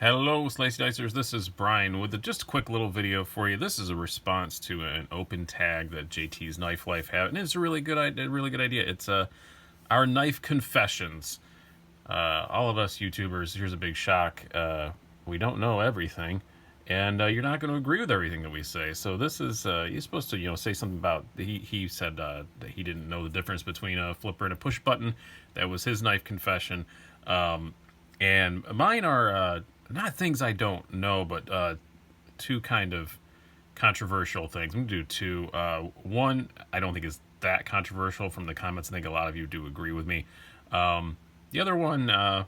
Hello, Slicey Dicers. This is Brian with just a quick little video for you. This is a response to an open tag that JT's Knife Life had, and it's a really good idea. It's our knife confessions. All of us YouTubers, here's a big shock. We don't know everything, and you're not going to agree with everything that we say. So this is you're supposed to say something about he said that he didn't know the difference between a flipper and a push button. That was his knife confession. And mine are not things I don't know, but two kind of controversial things. I'm going to do two. One I don't think is that controversial from the comments. I think a lot of you do agree with me. The other one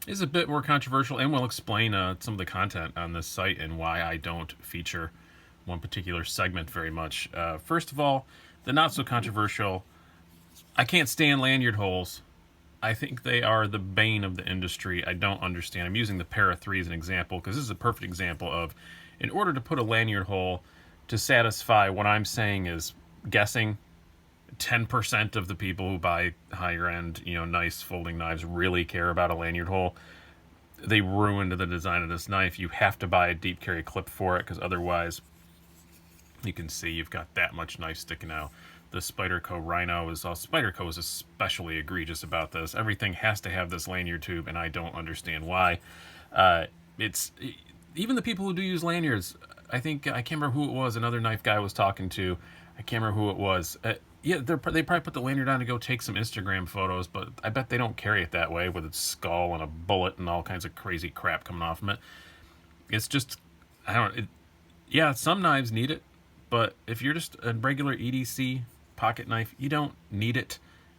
is a bit more controversial, and we'll explain some of the content on this site and why I don't feature one particular segment very much. First of all, the not so controversial, I can't stand lanyard holes. I think they are the bane of the industry. I don't understand. I'm using the Para 3 as an example because this is a perfect example of, in order to put a lanyard hole to satisfy what I'm saying is guessing 10% of the people who buy higher end, nice folding knives really care about a lanyard hole. They ruined the design of this knife. You have to buy a deep carry clip for it because otherwise you can see you've got that much knife sticking out. The Spyderco Rhino is Spyderco is especially egregious about this. Everything has to have this lanyard tube, and I don't understand why. It's even the people who do use lanyards. I can't remember who it was. Another knife guy I was talking to. I can't remember who it was. Yeah, they probably put the lanyard on to go take some Instagram photos, but I bet they don't carry it that way with its skull and a bullet and all kinds of crazy crap coming off from it. It's just, I don't. Yeah, some knives need it, but if you're just a regular EDC pocket knife, you don't need it,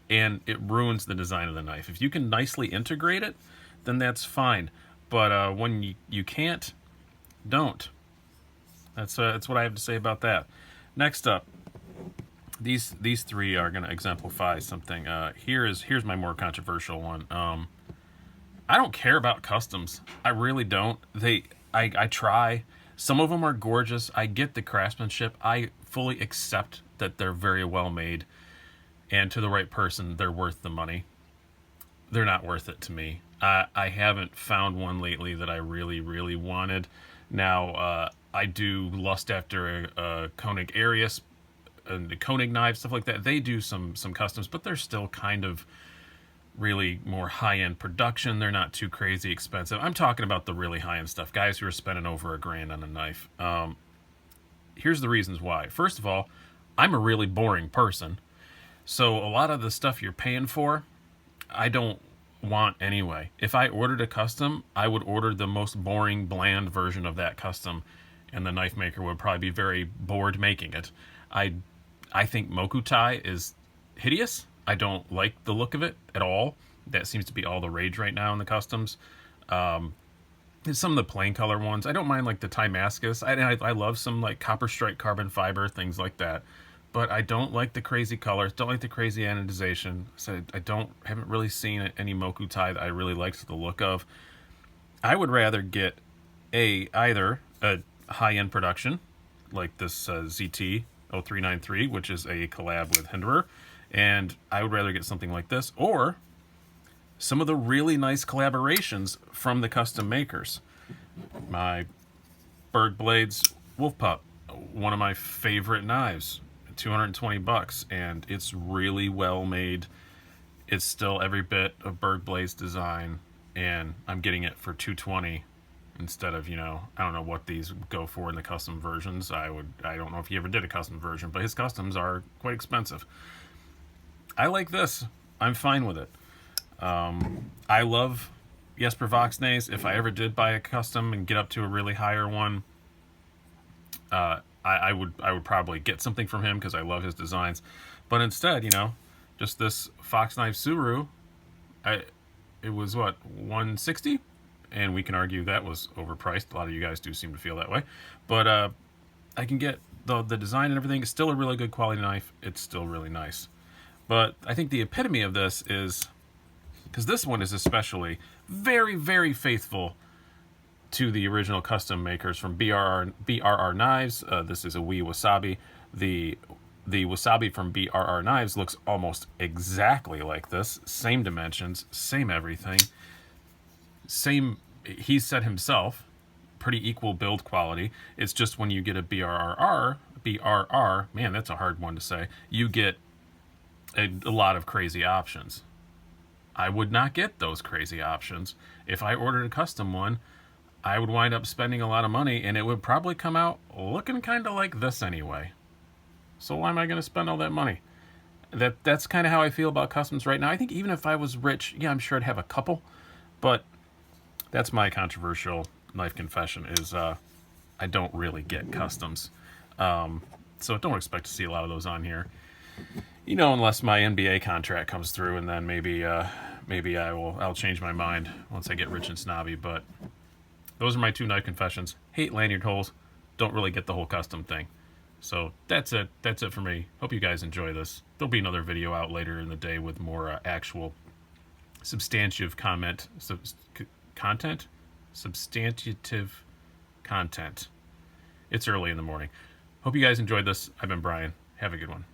and it ruins the design of the knife. If you can nicely integrate it, then that's fine, but when you can't, don't. That's what I have to say about that. Next up, these three are going to exemplify something. Here's my more controversial one. I don't care about customs. I really don't. I try. Some of them are gorgeous. I get the craftsmanship. I fully accept that they're very well made, and to the right person, they're worth the money. They're not worth it to me. I haven't found one lately that I really, really wanted. Now, I do lust after a Koenig Arius, and the Koenig knives, stuff like that. They do some customs, but they're still kind of really more high-end production. They're not too crazy expensive. I'm talking about the really high-end stuff, guys who are spending over $1,000 on a knife. Here's the reasons why. First of all, I'm a really boring person, so a lot of the stuff you're paying for, I don't want anyway. If I ordered a custom, I would order the most boring, bland version of that custom, and the knife maker would probably be very bored making it. I think Mokutai is hideous. I don't like the look of it at all. That seems to be all the rage right now in the customs. Some of the plain color ones, I don't mind, like the Timascus. I love some like copper strike carbon fiber, things like that. But I don't like the crazy colors, don't like the crazy anodization. So I haven't really seen any Mokutai that I really liked the look of. I would rather get either a high-end production, like this ZT 0393, which is a collab with Hinderer, and I would rather get something like this, or some of the really nice collaborations from the custom makers. My Berg Blades Wolf Pup, one of my favorite knives, $220, and it's really well made. It's still every bit of Berg Blades design, and I'm getting it for $220 instead of, I don't know what these go for in the custom versions. I don't know if he ever did a custom version, but his customs are quite expensive. I like this. I'm fine with it. I love Jesper Voxnays. If I ever did buy a custom and get up to a really higher one, I would probably get something from him because I love his designs. But instead, just this Fox Knife Suru, it was what, $160, and we can argue that was overpriced. A lot of you guys do seem to feel that way, but I can get the design and everything. It's still a really good quality knife. It's still really nice. But I think the epitome of this is, because this one is especially very, very faithful to the original custom makers from BRR Knives. This is a Wee Wasabi. The Wasabi from BRR Knives looks almost exactly like this. Same dimensions, same everything. Same he said himself, pretty equal build quality. It's just when you get a BRR, man, that's a hard one to say, you get a lot of crazy options. I would not get those crazy options. If I ordered a custom one, I would wind up spending a lot of money, and it would probably come out looking kind of like this anyway. So why am I going to spend all that money? That's kind of how I feel about customs right now. I think even if I was rich, yeah, I'm sure I'd have a couple, but that's my controversial knife confession is I don't really get customs. So don't expect to see a lot of those on here. You know, unless my NBA contract comes through, and then maybe I'll change my mind once I get rich and snobby. But those are my 2 knife confessions. Hate lanyard holes. Don't really get the whole custom thing. So that's it. That's it for me. Hope you guys enjoy this. There'll be another video out later in the day with more actual substantive content. It's early in the morning. Hope you guys enjoyed this. I've been Brian. Have a good one.